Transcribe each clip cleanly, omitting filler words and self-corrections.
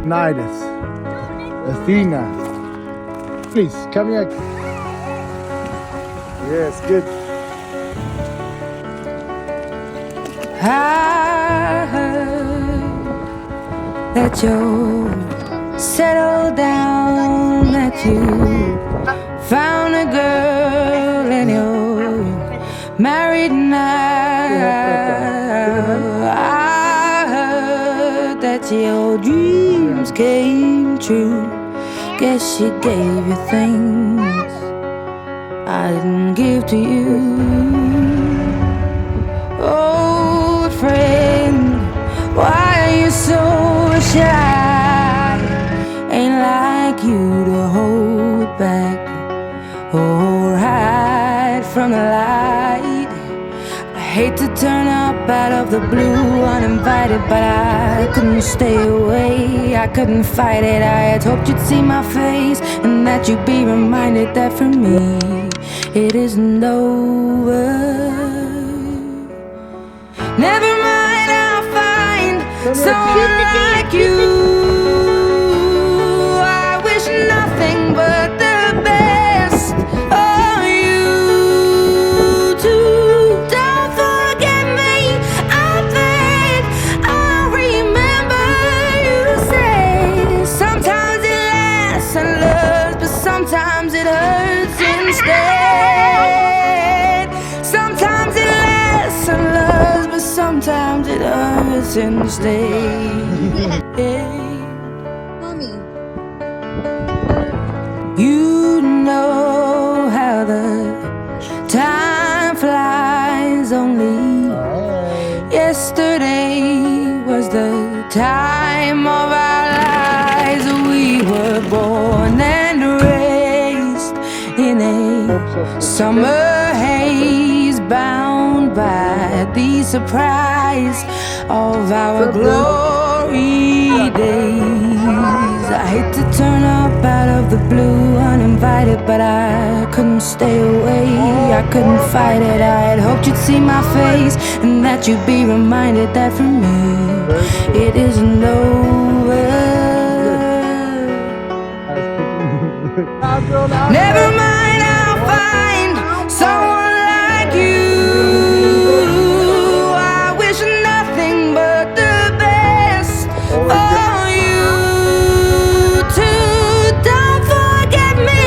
Nidus. Athena. Please, come here. Yes, good. I heard that you're settled down, that you found a girl and you're married now. I heard that your dreams came true. Guess she gave you things I didn't give to you. Old friend, why are you so shy? Ain't like you to hold back or hide from the light. I hate to turn up out of the blue uninvited, but I couldn't stay away, I couldn't fight it. I had hoped you'd see my face and that you'd be reminded that for me it isn't over. Never mind, I'll find someone like you. I wish nothing but the best for you too. Don't forget me, I think I'll remember you say sometimes it lasts and loves, but sometimes it hurts instead. Sometimes it lasts and loves, but sometimes it hurts instead. Mommy. You know how the time flies. Only yesterday was the time of our lives. We were born and raised in a summer haze, bound by the surprise of our glory days. I hate to turn up out of the blue uninvited, but I couldn't stay away, I couldn't fight it. I had hoped you'd see my face and that you'd be reminded that for me it isn't over. Never mind, I'll find someone like you. I wish nothing but the best for you too. Don't forget me,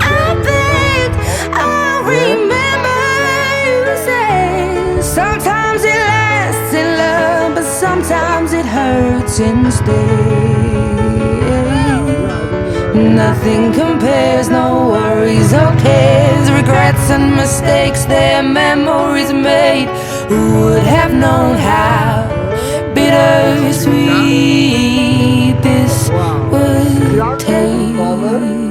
I think I'll remember you say sometimes it lasts in love, but sometimes it hurts instead. Nothing compares, no worries or cares, regrets and mistakes, their memories made. Who would have known how bittersweet this would taste?